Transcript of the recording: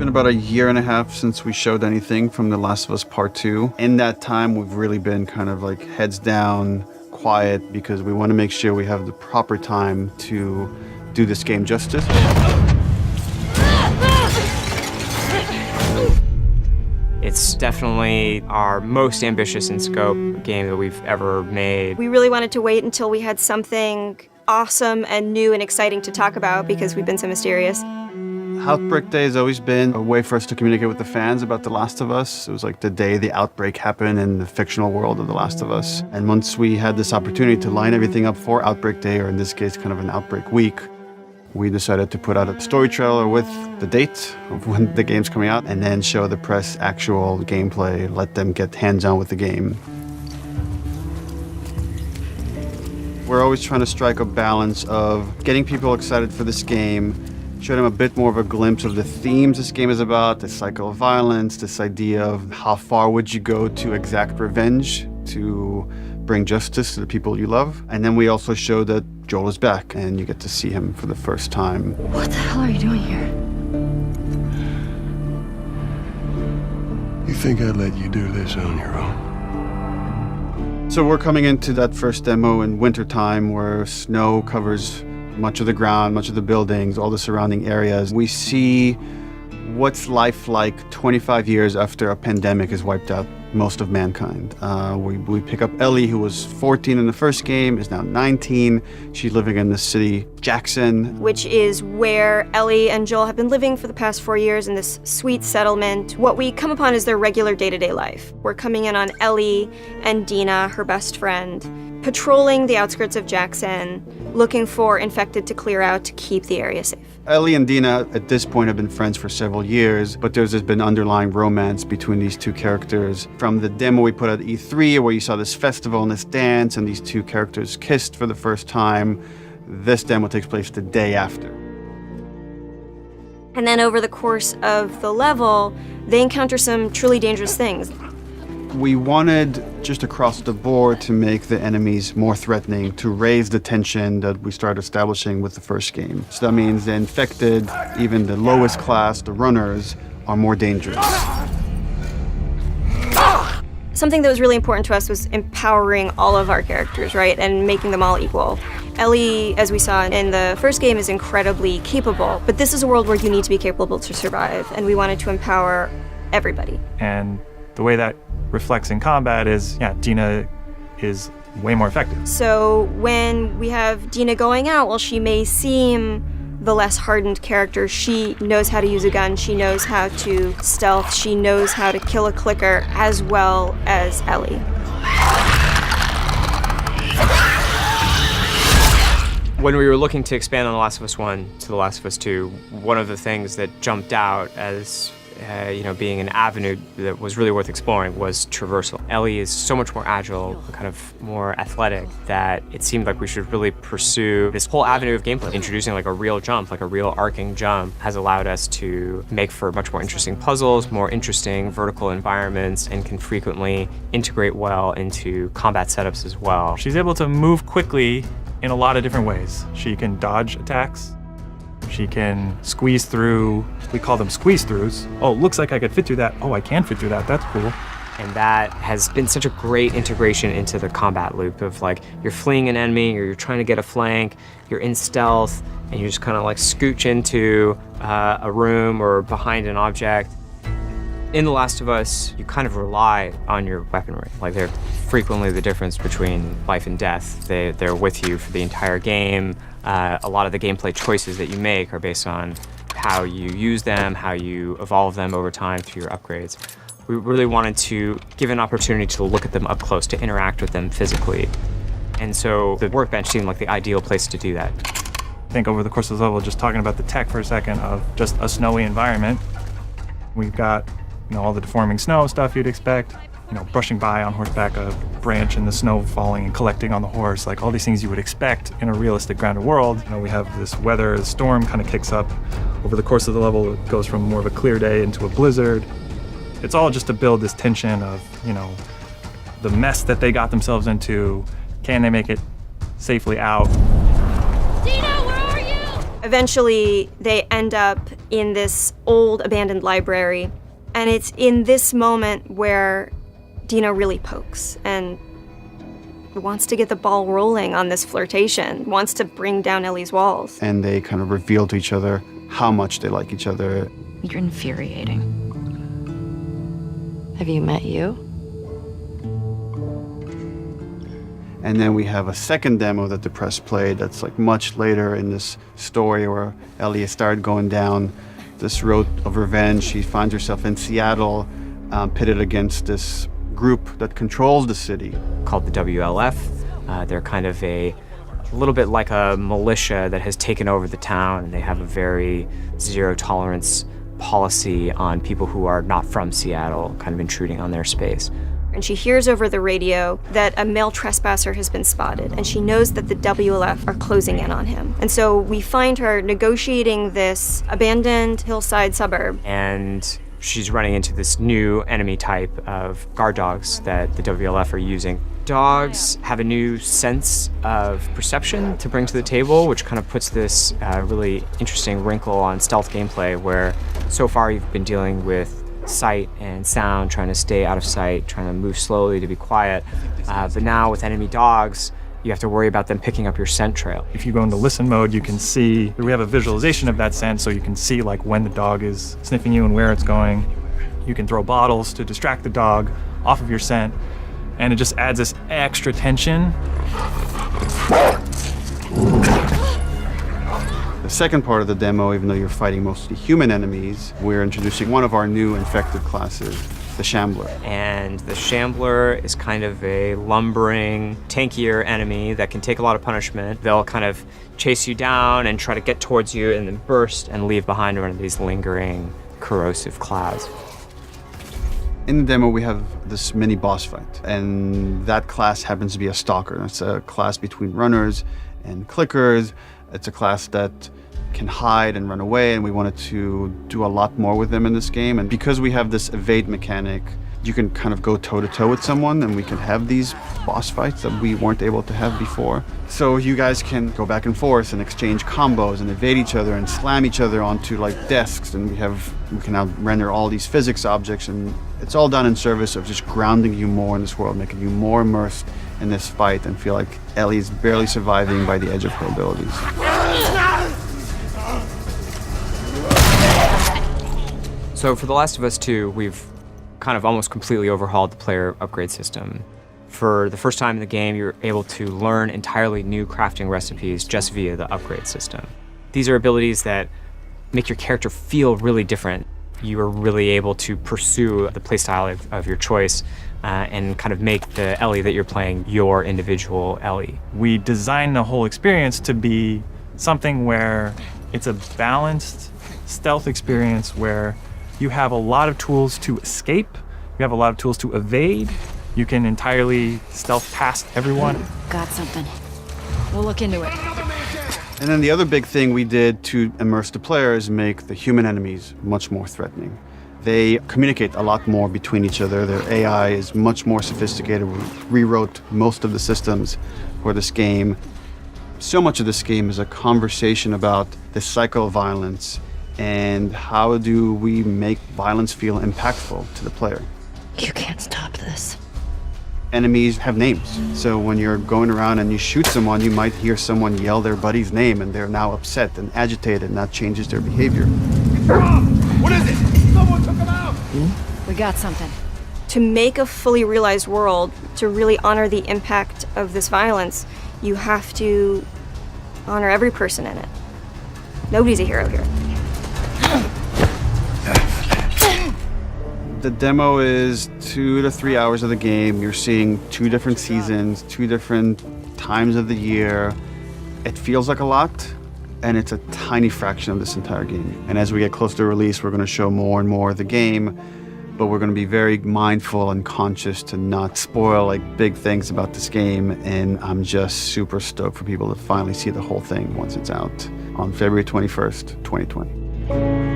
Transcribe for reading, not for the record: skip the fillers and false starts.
about a year and a half since we showed anything from The Last of Us Part 2. In that time, we've really been kind of like heads down, quiet, because we want to make sure we have the proper time to do this game justice. It's definitely our most ambitious in scope game that we've ever made. We really wanted to wait until we had something awesome and new and exciting to talk about because we've been so mysterious. Outbreak Day has always been a way for us to communicate with the fans about The Last of Us. It was like the day the outbreak happened in the fictional world of The Last of Us. And once we had this opportunity to line everything up for Outbreak Day, or in this case, kind of an Outbreak Week, we decided to put out a story trailer with the date of when the game's coming out, and then show the press actual gameplay, let them get hands-on with the game. We're always trying to strike a balance of getting people excited for this game, show them a bit more of a glimpse of the themes this game is about, the cycle of violence, this idea of how far would you go to exact revenge to bring justice to the people you love. And then we also show that Joel is back and you get to see him for the first time. What the hell are you doing here? You think I'd let you do this on your own? So we're coming into that first demo in wintertime where snow covers much of the ground, much of the buildings, all the surrounding areas. We see what's life like 25 years after a pandemic has wiped out most of mankind. We pick up Ellie, who was 14 in the first game, is now 19. She's living in the city, Jackson. Which is where Ellie and Joel have been living for the past 4 years in this sweet settlement. What we come upon is their regular day-to-day life. We're coming in on Ellie and Dina, her best friend, patrolling the outskirts of Jackson, looking for infected to clear out to keep the area safe. Ellie and Dina at this point have been friends for several years, but there's been underlying romance between these two characters. From the demo we put at E3, where you saw this festival and this dance, and these two characters kissed for the first time, this demo takes place the day after. And then over the course of the level, they encounter some truly dangerous things. We wanted, just across the board, to make the enemies more threatening, to raise the tension that we started establishing with the first game. So that means the infected, even the lowest class, the runners, are more dangerous. Something that was really important to us was empowering all of our characters, right, and making them all equal. Ellie, as we saw in the first game, is incredibly capable, but this is a world where you need to be capable to survive, and we wanted to empower everybody. And the way that reflects in combat is, Dina is way more effective. So when we have Dina going out, while she may seem the less hardened character, she knows how to use a gun, she knows how to stealth, she knows how to kill a clicker as well as Ellie. When we were looking to expand on The Last of Us 1 to The Last of Us 2, one of the things that jumped out as being an avenue that was really worth exploring was traversal. Ellie is so much more agile, kind of more athletic, that it seemed like we should really pursue this whole avenue of gameplay. Introducing like a real jump, like a real arcing jump, has allowed us to make for much more interesting puzzles, more interesting vertical environments, and can frequently integrate well into combat setups as well. She's able to move quickly in a lot of different ways. She can dodge attacks. She can squeeze through, we call them squeeze throughs. Oh, looks like I could fit through that. Oh, I can fit through that, that's cool. And that has been such a great integration into the combat loop of like, you're fleeing an enemy, or you're trying to get a flank, you're in stealth, and you just kind of like scooch into a room or behind an object. In The Last of Us, you kind of rely on your weaponry. Like, they're frequently the difference between life and death. They're with you for the entire game. A lot of the gameplay choices that you make are based on how you use them, how you evolve them over time through your upgrades. We really wanted to give an opportunity to look at them up close, to interact with them physically. And so the workbench seemed like the ideal place to do that. I think over the course of the level, just talking about the tech for a second of just a snowy environment, we've got all the deforming snow stuff you'd expect, brushing by on horseback, a branch in the snow falling and collecting on the horse, like all these things you would expect in a realistic grounded world. We have this weather, the storm kind of kicks up. Over the course of the level, it goes from more of a clear day into a blizzard. It's all just to build this tension of, the mess that they got themselves into. Can they make it safely out? Dina, where are you? Eventually, they end up in this old abandoned library, and it's in this moment where Dina really pokes and wants to get the ball rolling on this flirtation, wants to bring down Ellie's walls. And they kind of reveal to each other how much they like each other. You're infuriating. Have you met you? And then we have a second demo that the press played that's like much later in this story where Ellie has started going down this road of revenge. She finds herself in Seattle, pitted against this group that controls the city. Called the WLF. They're kind of a little bit like a militia that has taken over the town, and they have a very zero tolerance policy on people who are not from Seattle, kind of intruding on their space. And she hears over the radio that a male trespasser has been spotted, and she knows that the WLF are closing in on him. And so we find her negotiating this abandoned hillside suburb. And she's running into this new enemy type of guard dogs that the WLF are using. Dogs have a new sense of perception to bring to the table, which kind of puts this really interesting wrinkle on stealth gameplay, where so far you've been dealing with sight and sound, trying to stay out of sight, trying to move slowly to be quiet. But now with enemy dogs, you have to worry about them picking up your scent trail. If you go into listen mode, you can see, we have a visualization of that scent, so you can see like when the dog is sniffing you and where it's going. You can throw bottles to distract the dog off of your scent, and it just adds this extra tension. The second part of the demo, even though you're fighting mostly human enemies, we're introducing one of our new infected classes, the Shambler. And the Shambler is kind of a lumbering, tankier enemy that can take a lot of punishment. They'll kind of chase you down and try to get towards you and then burst and leave behind one of these lingering, corrosive clouds. In the demo, we have this mini boss fight, and that class happens to be a stalker. It's a class between runners and clickers. It's a class that can hide and run away, and we wanted to do a lot more with them in this game. And because we have this evade mechanic, you can kind of go toe-to-toe with someone, and we can have these boss fights that we weren't able to have before. So you guys can go back and forth and exchange combos and evade each other and slam each other onto like desks, and we can now render all these physics objects, and it's all done in service of just grounding you more in this world, making you more immersed in this fight and feel like Ellie's barely surviving by the edge of her abilities. So for The Last of Us 2, we've kind of almost completely overhauled the player upgrade system. For the first time in the game, you're able to learn entirely new crafting recipes just via the upgrade system. These are abilities that make your character feel really different. You are really able to pursue the playstyle of your choice and kind of make the Ellie that you're playing your individual Ellie. We designed the whole experience to be something where it's a balanced stealth experience where you have a lot of tools to escape, you have a lot of tools to evade, you can entirely stealth past everyone. Got something. We'll look into it. And then the other big thing we did to immerse the player is make the human enemies much more threatening. They communicate a lot more between each other. Their AI is much more sophisticated. We rewrote most of the systems for this game. So much of this game is a conversation about the cycle of violence and how do we make violence feel impactful to the player. You can't stop this. Enemies have names. So when you're going around and you shoot someone, you might hear someone yell their buddy's name and they're now upset and agitated, and that changes their behavior. What is it? Someone took him out! We got something. To make a fully realized world, to really honor the impact of this violence, you have to honor every person in it. Nobody's a hero here. The demo is 2 to 3 hours of the game. You're seeing 2 different seasons, 2 different times of the year. It feels like a lot, and it's a tiny fraction of this entire game. And as we get closer to release, we're going to show more and more of the game, but we're going to be very mindful and conscious to not spoil like big things about this game. And I'm just super stoked for people to finally see the whole thing once it's out on February 21st, 2020.